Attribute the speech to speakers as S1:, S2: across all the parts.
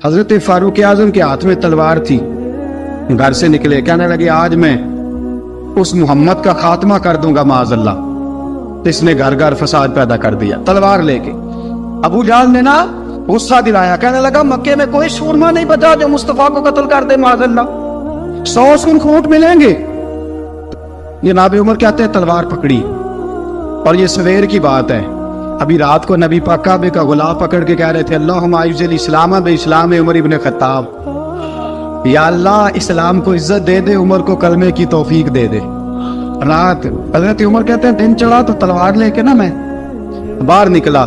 S1: हजरत फारूक आजम के हाथ में तलवार थी, घर से निकले, कहने लगे आज मैं उस मोहम्मद का खात्मा कर दूंगा माज़अल्लाह। तो इसने घर घर फसाद पैदा कर दिया तलवार लेके। अबू जहल ने ना गुस्सा दिलाया, कहने लगा मक्के में कोई सूरमा नहीं बचा जो मुस्तफा को कत्ल कर दे माज़अल्लाह, 100 खूंट मिलेंगे। जनाब उमर कहते हैं तलवार पकड़ी, और ये सवेर की बात है, अभी रात को नबी पाक काबे का गुलाब पकड़ के कह रहे थे अल्लाहुम्मा आइज़िल इस्लाम बे इस्लाम उमर इब्न खत्ताब, या अल्लाह इस्लाम को इज्जत दे दे, उमर को कलमे की तौफीक दे दे। रात हजरत उमर कहते हैं दिन चढ़ा तो तलवार लेके ना मैं बाहर निकला,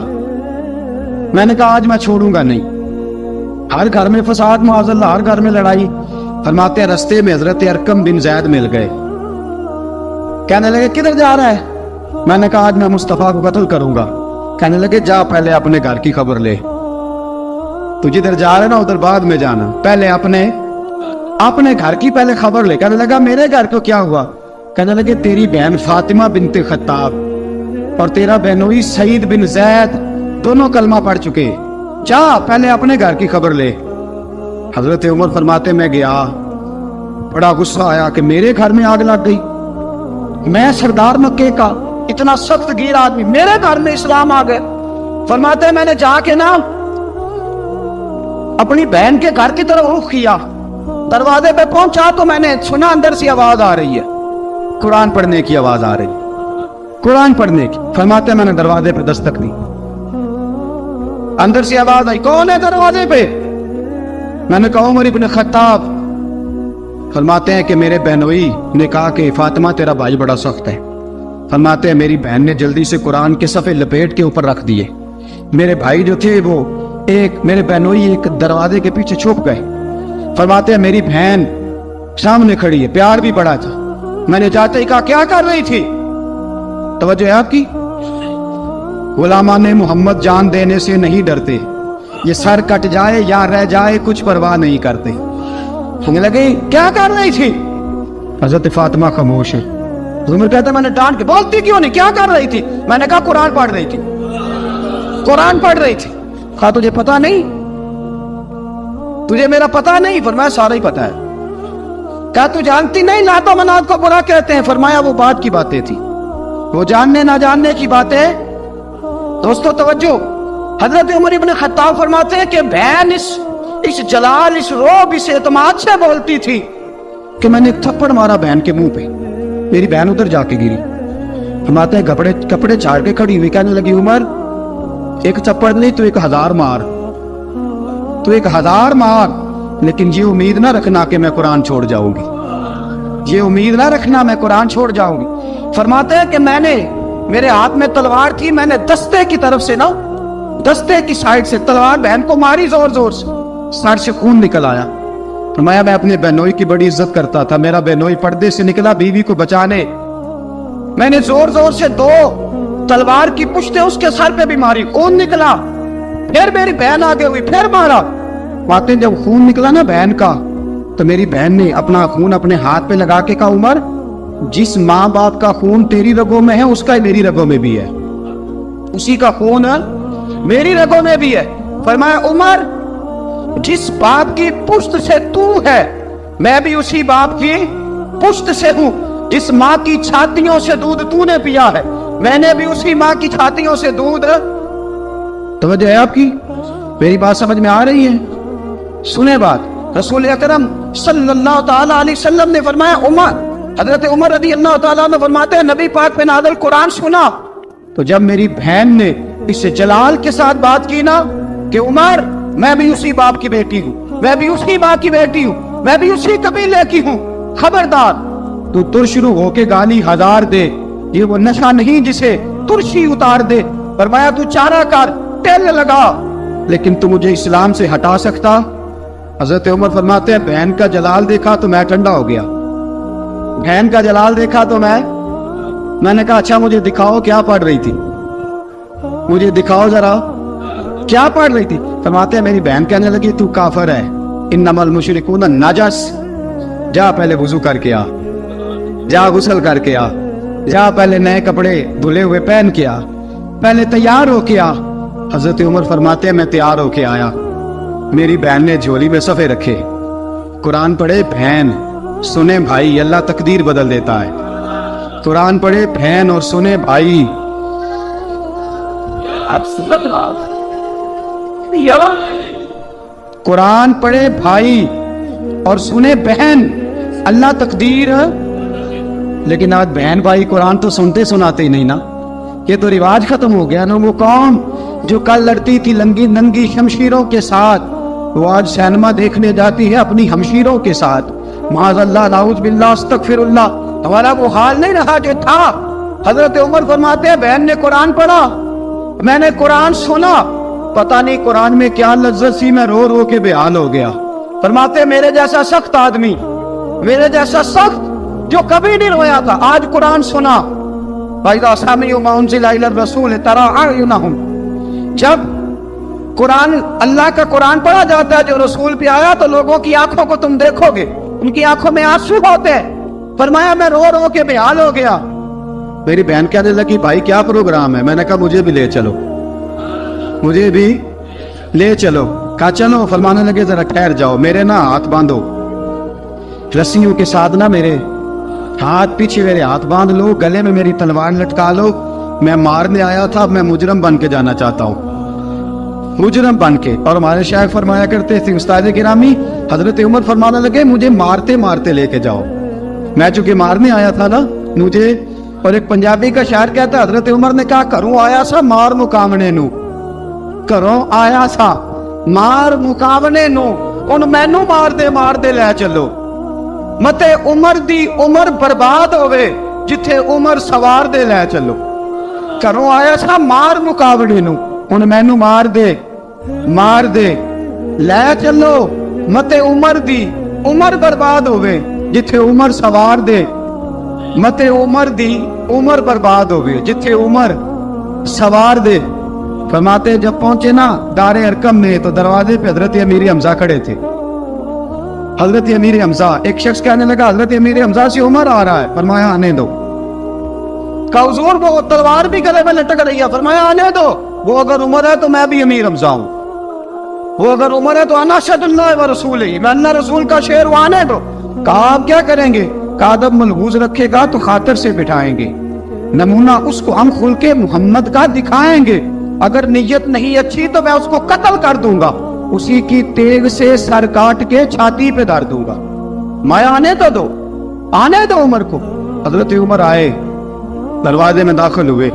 S1: मैंने कहा आज मैं छोड़ूंगा नहीं। हर घर में फसाद माज़अल्लाह, हर घर में लड़ाई। फरमाते हैं रास्ते में हजरत अरकम बिन ज़ैद मिल गए, कहने लगे किधर जा रहा है? मैंने कहा आज मैं मुस्तफा को कत्ल करूंगा। कहने लगे जा पहले अपने घर की खबर ले, तू जिधर जा रहा है ना उधर बाद में जाना, पहले अपने घर की पहले खबर ले। कहने लगा मेरे घर को क्या हुआ? कहने लगे तेरी बहन फातिमा बिनते खत्ताब और तेरा बहनोई सईद बिन ज़ैद दोनों कलमा पढ़ चुके, जा पहले अपने घर की खबर ले। हजरत उमर फरमाते मैं गया, बड़ा गुस्सा आया कि मेरे घर में आग लग गई, मैं सरदार मक्के का इतना सख्त गिर आदमी, मेरे घर में इस्लाम आ गए। फरमाते मैंने जाके ना अपनी बहन के घर की तरफ रुख किया, दरवाजे पे पहुंचा तो मैंने सुना अंदर से आवाज आ रही है, कुरान पढ़ने की आवाज आ रही, कुरान पढ़ने की। फरमाते मैंने दरवाजे पे दस्तक दी, अंदर से आवाज आई कौन है दरवाजे पे? मैंने कहा उमर इब्न खत्ताब। फरमाते हैं कि मेरे बहनोई ने कहा कि फातिमा तेरा भाई बड़ा सख्त है। फरमाते हैं मेरी बहन ने जल्दी से कुरान के सफ़े लपेट के ऊपर रख दिए। मेरे भाई जो थे वो मेरे बहनोई एक दरवाजे के पीछे छुप गए। फरमाते हैं मेरी बहन सामने खड़ी है, प्यार भी बड़ा था। मैंने जाते ही कहा क्या कर रही थी? तवज्जो है आपकी? गुलामान मोहम्मद जान देने से नहीं डरते, ये सर कट जाए या रह जाए कुछ परवाह नहीं करते। कहने लगे क्या कर रही थी? हजरत फातिमा खामोश है। उमर कहता मैंने डांट के, बोलती क्यों नहीं, क्या कर रही थी? मैंने कहा कुरान पढ़ रही थी, कुरान पढ़ रही थी। कहा तुझे पता नहीं, तुझे मेरा पता नहीं? फरमाया सारा ही पता है। क्या तू जानती नहीं लातो मनात को बुरा कहते हैं? फरमाया वो बात की बातें थी, वो जानने ना जानने की बातें। दोस्तों तवज्जो, हजरत उमर इब्न खत्ताब फरमाते हैं कि बहन इस जलाल, इस रोब, इस एतमाद से बोलती थी कि मैंने एक थप्पड़ मारा बहन के मुंह पे, मेरी बहन उधर जाके गिरी। फरमाते हैं कपड़े झाड़ के खड़ी हुई, कहने लगी उमर एक थप्पड़ नहीं तू 1000 मार, तू 1000 मार, लेकिन ये उम्मीद ना रखना कि मैं कुरान छोड़ जाऊंगी, ये उम्मीद ना रखना मैं कुरान छोड़ जाऊंगी। फरमाते हैं कि मेरे हाथ में तलवार थी, मैंने दस्ते की तरफ से ना, दस्ते की साइड से तलवार बहन को मारी जोर जोर से, सर से खून निकल आया। फरमाया मैं अपने बहनोई की बड़ी इज्जत करता था, मेरा बहनोई पर्दे से निकला बीवी को बचाने, मैंने जोर जोर से 2 तलवार की पुश्तें उसके सर पे भी मारी, खून निकला, फिर मेरी बहन आगे हुई, फिर मारा। वाकई जब खून निकला ना बहन का, तो मेरी बहन ने अपना खून अपने हाथ पे लगा के कहा उमर जिस माँ बाप का खून तेरी रगों में है उसका ही मेरी रगों में भी है, उसी का खून मेरी रगों में भी है। फरमाया उमर जिस बाप की पुश्त से तू है मैं भी उसी बाप की पुश्त से हूं, जिस माँ की छातियों से दूध तूने पिया है मैंने भी उसी माँ की छातियों से दूध। तवज्जो है आपकी? मेरी बात समझ में आ रही है? सुने बात, रसूल अकरम सल्लल्लाहु ताला अलैहि वसल्लम ने फरमाया उमर, हजरत उमर रज़ी अल्लाह ताला अन्हु फरमाते हैं नबी पाक पे नाज़िल कुरान सुना तो जब मेरी बहन ने इस जलाल के साथ बात की ना कि उमर मैं भी उसी बाप की बेटी हूँ, मैं भी उसी माँ की बेटी हूँ, मैं भी उसी कबीले की हूँ, खबरदार तू तुरशरू होके गाली 1000 दे, ये वो नशा नहीं जिसे तुरशी उतार दे। फरमाया तू चारा कर, तेल लगा, लेकिन तू मुझे इस्लाम से हटा सकता? हजरत उमर फरमाते हैं बहन का जलाल देखा तो मैं ठंडा हो गया, बहन का जलाल देखा तो मैंने कहा अच्छा मुझे दिखाओ क्या पढ़ रही थी, मुझे दिखाओ जरा क्या पढ़ रही थी। फरमाते हैं मेरी बहन कहने लगी तू काफिर है, इन्नमल मुशरिकून नजस, जा पहले वुजू करके आ, जा गुस्ल करके आ, जा पहले नए कपड़े धुले हुए पहन के आ, पहले तैयार होके आ। हजरत उमर फरमाते हैं मैं तैयार होके आया, मेरी बहन ने झोली में सफ़े रखे, कुरान पढ़े बहन, सुने भाई, अल्लाह तकदीर बदल देता है। कुरान पढ़े बहन और सुने भाई। कुरान पढ़े भाई और सुने बहन, अल्लाह तकदीर। लेकिन आज बहन भाई कुरान तो सुनते सुनाते ही नहीं ना, ये तो रिवाज खत्म हो गया ना। वो कौम जो कल लड़ती थी नंगी नंगी शमशीरों के साथ, वो आज सिनेमा देखने जाती है अपनी हमशीरों के साथ। माज़अल्लाह, नाउज़ बिल्लाह, अस्तगफिरुल्लाह। हमारा वो हाल नहीं रहा जो था। हजरत उमर फरमाते हैं, बहन ने कुरान पढ़ा, मैंने कुरान सुना, पता नहीं कुरान में क्या लज्जत सी, मैं रो रो के बेहाल हो गया। फरमाते मेरे जैसा सख्त आदमी, मेरे जैसा सख्त जो कभी नहीं रोया था, आज कुरान सुना। जब कुरान, अल्लाह का कुरान पढ़ा जाता है जो रसूल पे आया, तो लोगों की आंखों को तुम देखोगे, उनकी आंखों में आंसू होते हैं। फरमाया मैं रो रो के बेहाल हो गया। मेरी बहन कहने लगी, भाई क्या प्रोग्राम है? मैंने कहा मुझे भी ले चलो, मुझे भी ले चलो। कहा चलो। फरमाने लगे जरा ठहर जाओ, मेरे ना हाथ बांधो रस्सियों के साथ, ना मेरे हाथ पीछे मेरे हाथ बांध लो, गले में मेरी तलवार लटका लो। मैं मारने आया था, अब मैं मुजरम बन के जाना चाहता हूँ, मुजरम बन के। और हमारे शायख फरमाया करते थे, उस्ताद गिरामी हजरत उमर फरमाने लगे, मुझे मारते मारते लेके जाओ। मैं चूंकि मारने आया था ना मुझे। और एक पंजाबी का शायर कहता है, हजरत उमर ने कहा, घरों आया सा मार मुकावने नू, घरों आया सा मार मुकावने नू, उन मैनू मार दे ले चलो। मते उमर दी उमर बर्बाद होवे, जिथे उमर सवार दे ले चलो। घरों आया सा मार मुकावने नू, उन मैनू मार दे ले चलो। मते उमर दी उमर बर्बाद होवे, जिथे उमर सवार दे। मते उमर दी उमर बर्बाद होवे, जिथे उमर सवार दे। फरमाते जब पहुंचे ना दारे अरकम में, तो दरवाजे पे हजरत अमीर हमजा खड़े थे। हजरत अमीर हमजा, एक शख्स कहने लगा, हजरत अमीर हमजा से उमर आ रहा है। फरमाया आने दो। कहा हुजूर वो तलवार भी गले में लटक रही है। फरमाया आने दो, वो अगर उमर है तो मैं भी अमीर हमजा हूं, वो अगर उमर है तो अना अशहदुल्लाह व रसूलिही, मैं अल्लाह रसूल का शेर हूं, आने दो। कहा आप क्या करेंगे? कहा अदब मलहूज रखेगा तो खातिर से बिठाएंगे, नमूना उसको हम खुल के मोहम्मद का दिखाएंगे, अगर नीयत नहीं अच्छी तो मैं उसको कत्ल कर दूंगा, उसी की तेग से सर काट के छाती पे डाल दूंगा। मैं आने तो दो, आने दो उमर को। हजरत उमर आए, दरवाजे में दाखिल हुए।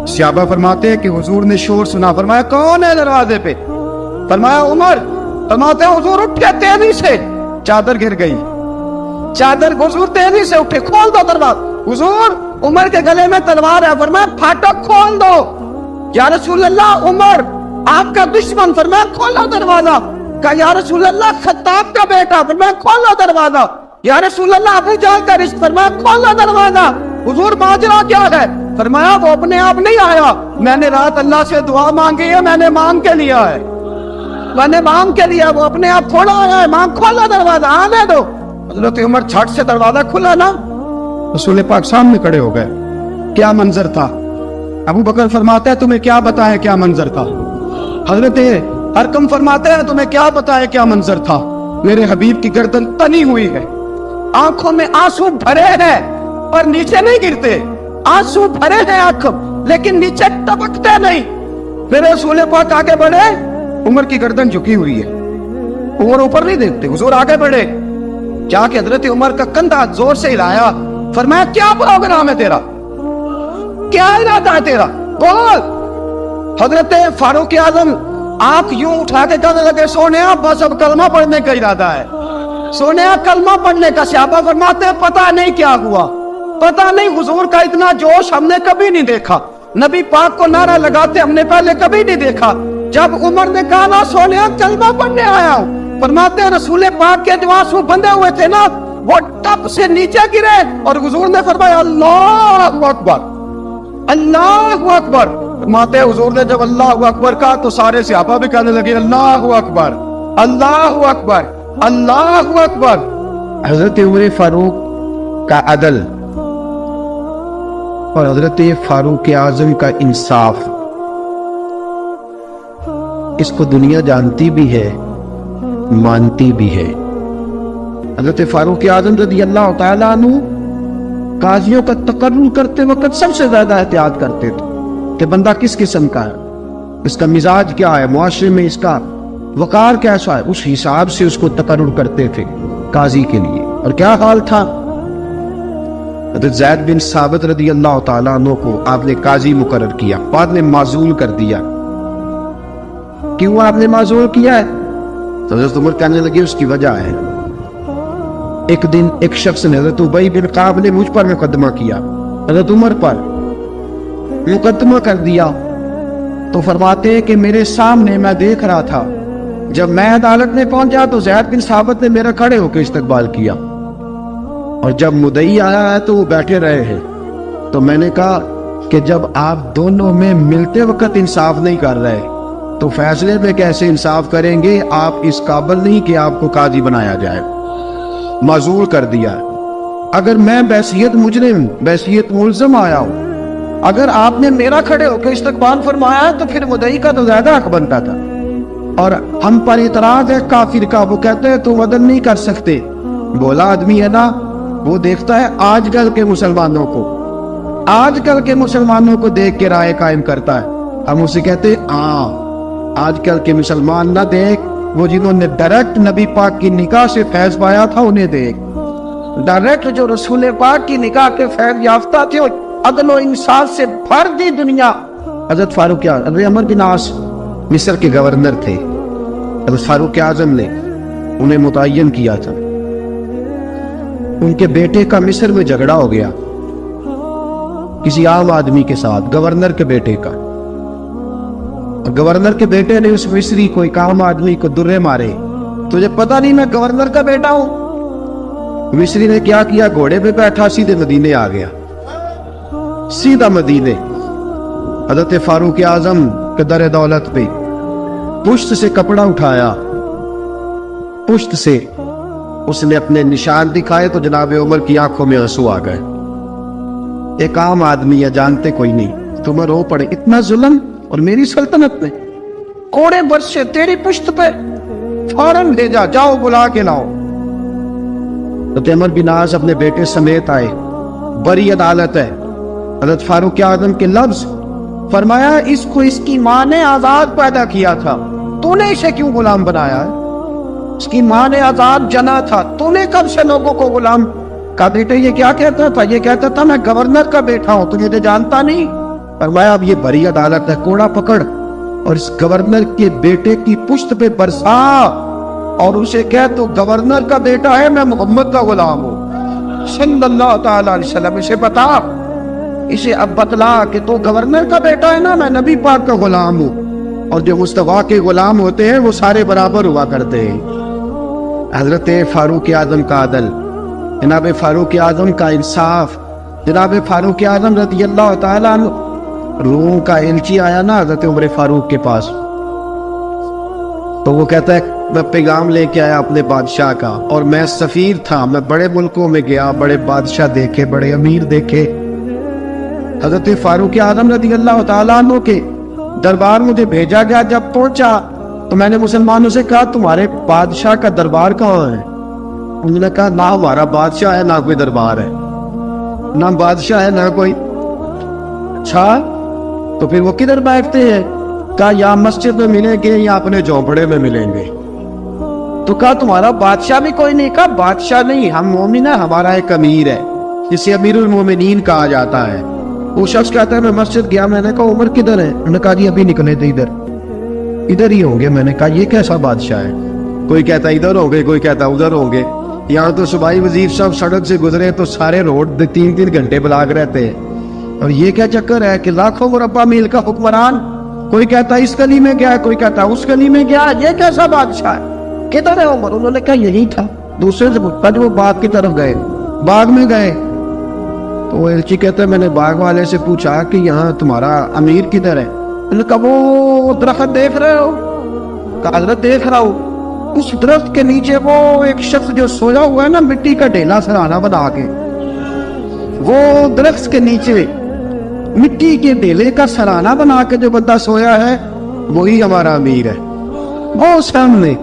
S1: सहाबा फरमाते हैं कि हुजूर ने शोर सुना। फरमाया कौन है दरवाजे पे? फरमाया उमर। फरमाते हैं हुजूर उठे तेजी से, चादर गिर गई, चादर। हुजूर तेजी से उठे, खोल दो दरवाजा। हुजूर उमर के गले में तलवार है। फरमाया फाटक खोल दो। या रसूल अल्लाह उमर आपका दुश्मन। फरमाया खोलो दरवाजा। कहा या रसूल अल्लाह खत्ताब का बेटा। फरमाया खोलो दरवाजा। या रसूल अल्लाह अबू जहल का रिश्ता। फरमाया खोलो दरवाजा। हुजूर माजरा क्या है? फरमाया वो अपने आप नहीं आया, मैंने रात अल्लाह से दुआ मांगी है, मैंने मांग के लिया है, मैंने मांग के लिया, वो अपने आप थोड़ा आया है। मांग खोलो दरवाजा, आने दो। हजरत उमर छट से दरवाजा खुला ना, रसूल पाक सामने खड़े हो गए। क्या मंजर था? अबू बकर फरमाते हैं तुम्हें क्या बताएं क्या मंजर था? हजरत अरकम फरमाते हैं तुम्हें क्या बताएं क्या मंजर था? मेरे हबीब की गर्दन तनी हुई है, आंखों में आंसू भरे हैं पर नीचे नहीं गिरते, आंसू भरे हैं आंख लेकिन नीचे टपकते नहीं। मेरे रसूल पाक आगे बढ़े, उमर की गर्दन झुकी हुई है, उमर ऊपर नहीं देखते। हुजूर आगे बढ़े, जाके हजरत उमर का कंधा जोर से हिलाया। फरमाया क्या प्रोग्राम है तेरा, क्या इरादा है तेरा, बोल। हजरत फारूक आजम आंख यूं उठा के कहने लगे सोने बस अब कलमा पढ़ने का इरादा है, सोने कलमा पढ़ने का। सहाबा फरमाते पता नहीं क्या हुआ, पता नहीं हुजूर का इतना जोश हमने कभी नहीं देखा, नबी पाक को नारा लगाते हमने पहले कभी नहीं देखा। जब उमर ने कहा ना सोने कलमा पढ़ने आया हूं, फरमाते हैं रसूल पाक के जो आंसू बंधे हुए थे ना वो टप से नीचे गिरे और हुजूर ने फरमाया अल्लाहु अकबर, अल्लाहु अकबर। फरमाते हैं हुजूर ने जब अल्लाहु अकबर कहा तो सारे सहाबा भी कहने लगे अल्लाहु अकबर, अल्लाहु अकबर, अल्लाहु अकबर। हजरत उमर फारूक का अदल और हजरत फारूक आजम का इंसाफ, इसको दुनिया जानती भी है مانتی بھی ہے۔ حضرت فاروق اعظم رضی اللہ تعالیٰ عنہ قاضیوں کا تقرر کرتے وقت سب سے زیادہ احتیاط کرتے تھے کہ بندہ کس قسم کا ہے، اس کا مزاج کیا ہے، معاشرے میں اس کا وقار کیسا ہے، اس حساب سے اس کو تقرر کرتے تھے قاضی کے لیے۔ اور کیا حال تھا، حضرت زید بن ثابت رضی اللہ تعالیٰ عنہ کو آپ نے قاضی مقرر کیا، بعد میں معزول کر دیا۔ کیوں آپ نے معزول کیا ہے؟ تو حضرت عمر کہنے لگے اس کی وجہ ہے، ایک دن ایک شخص نے، حضرت ابی بن کعب نے مجھ پر مقدمہ کیا، حضرت عمر پر مقدمہ کر دیا، تو فرماتے ہیں کہ میرے سامنے میں دیکھ رہا تھا، جب میں عدالت میں پہنچا تو زید بن ثابت نے میرا کھڑے ہو کے استقبال کیا، اور جب مدعی آیا ہے تو وہ بیٹھے رہے ہیں۔ تو میں نے کہا کہ جب آپ دونوں میں ملتے وقت انصاف نہیں کر رہے تو فیصلے میں کیسے انصاف کریں گے؟ آپ اس قابل نہیں کہ آپ کو قاضی بنایا جائے، معزول کر دیا۔ اگر میں بحیثیت مجرم، بحیثیت ملزم آیا ہوں، اگر آپ نے میرا کھڑے ہو کے استقبال فرمایا تو پھر مدعی کا تو زیادہ حق بنتا تھا۔ اور ہم پر اعتراض ہے کافر کا، وہ کہتے ہیں تم عدل نہیں کر سکتے۔ بولا آدمی ہے نا، وہ دیکھتا ہے آج کل کے مسلمانوں کو، آج کل کے مسلمانوں کو دیکھ کے رائے قائم کرتا ہے۔ ہم اسے کہتے ہیں آج کل کے مسلمان نہ دیکھ، وہ جنہوں نے ڈائریکٹ نبی پاک کی نکاح سے فیض پایا تھا انہیں دیکھ، ڈائریکٹ جو رسول پاک کی نکاح کے فیض یافتہ تھے، عدل و انصاف سے بھر دی دنیا۔ حضرت فاروق اعظم، حضرت عمرو بن عاص مصر کے گورنر تھے، حضرت فاروق اعظم نے انہیں متعین کیا تھا۔ ان کے بیٹے کا مصر میں جھگڑا ہو گیا کسی عام آدمی کے ساتھ، گورنر کے بیٹے کا۔ گورنر کے بیٹے نے اس مصری کو، ایک عام آدمی کو درے مارے، تجھے پتہ نہیں میں گورنر کا بیٹا ہوں؟ مصری نے کیا کیا، گھوڑے پہ بیٹھا سیدھے مدینے آ گیا، سیدھا مدینے۔ حضرت فاروق اعظم کے در دولت پہ پشت سے کپڑا اٹھایا، پشت سے اس نے اپنے نشان دکھائے تو جناب عمر کی آنکھوں میں آنسو آ گئے۔ ایک عام آدمی ہے، جانتے کوئی نہیں، تمہیں رو پڑے، اتنا ظلم، اور میری سلطنت میں کوڑے برس سے تیری پشت پہ، فوراً لے جا، جاؤ بلا کے لاؤ۔ حضرت عمر بن عاص اپنے بیٹے سمیت آئے، بڑی عدالت ہے، حضرت فاروق اعظم کے لفظ، فرمایا اس کو اس کی ماں نے آزاد پیدا کیا تھا، تو نے اسے کیوں غلام بنایا ہے؟ اس کی ماں نے آزاد جنا تھا، تو نے کب سے لوگوں کو غلام؟ کہا بیٹے یہ کیا کہتا تھا؟ یہ کہتا تھا میں گورنر کا بیٹا ہوں، تجھے تو جانتا نہیں۔ فرمایا اب یہ بڑی عدالت ہے، کوڑا پکڑ اور اس گورنر کے بیٹے کی پشت پہ برسا اور اسے کہہ تو گورنر کا بیٹا ہے، میں محمد کا غلام ہوں صلی اللہ تعالی علیہ وسلم۔ اسے بتا، اسے اب بتلا کہ تو گورنر کا بیٹا ہے نا، میں نبی پاک کا غلام ہوں، اور جو مصطفیٰ کے غلام ہوتے ہیں وہ سارے برابر ہوا کرتے ہیں۔ حضرت فاروق اعظم کا عدل، جناب فاروق اعظم کا انصاف، جناب فاروق اعظم رضی اللہ تعالیٰ عنہ۔ روم کا ایلچی آیا نا حضرت عمر فاروق کے پاس، تو وہ کہتا ہے میں پیغام لے کے آیا اپنے بادشاہ کا، اور میں سفیر تھا، میں بڑے ملکوں میں گیا، بڑے بادشاہ دیکھے، بڑے امیر دیکھے۔ حضرت فاروق اعظم رضی اللہ تعالیٰ عنہ کے دربار مجھے بھیجا گیا، جب پہنچا تو میں نے مسلمانوں سے کہا تمہارے بادشاہ کا دربار کہاں ہے؟ انہوں نے کہا نہ ہمارا بادشاہ ہے نہ کوئی دربار ہے، نہ بادشاہ ہے نہ کوئی۔ اچھا تو پھر وہ کدھر بیٹھتے ہیں؟ کہا یا مسجد میں ملیں گے یا اپنے جھونپڑے میں ملیں گے۔ تو کہا تمہارا بادشاہ بھی کوئی نہیں؟ کہا بادشاہ نہیں، ہم مومن ہیں، ہمارا ایک امیر ہے جسے امیر المومنین کہا جاتا ہے۔ وہ شخص کہتا ہے میں مسجد گیا، میں نے کہا عمر کدھر ہے؟ انہوں نے کہا جی ابھی نکلے تھے، ادھر ہی ہوں گے۔ میں نے کہا یہ کیسا بادشاہ ہے؟ کوئی کہتا ادھر ہوں گے، کوئی کہتا ادھر ہوں گے۔ یہاں تو صوبائی وزیر صاحب سڑک سے گزرے تو سارے روڈ 3 گھنٹے بلاک رہتے ہیں، اور یہ کیا چکر ہے کہ لاکھوں مربع میل کا حکمران، کوئی کہتا اس گلی میں گیا، کوئی کہتا اس گلی میں گیا، یہ کیسا بادشاہ ہے؟ کدھر ہے عمر؟ انہوں نے کہا یہی تھا۔ دوسرے سے پوچھا جو وہ باغ کی طرف گئے، باغ میں گئے تو وہ ایلچی کہتا ہے میں نے باغ والے سے پوچھا کہ یہاں تمہارا امیر کدھر ہے؟ انہوں نے کہا وہ درخت دیکھ رہے ہو؟ کہا حضرت دیکھ رہا ہوں۔ اس درخت کے نیچے وہ ایک شخص جو سویا ہوا ہے نا، مٹی کا ڈھیلا سرہانہ بنا کے، وہ درخت کے نیچے مٹی کے ڈھیلے کا سرہانہ بنا کے جو بندہ سویا ہے وہی ہمارا امیر ہے۔ وہ سامنے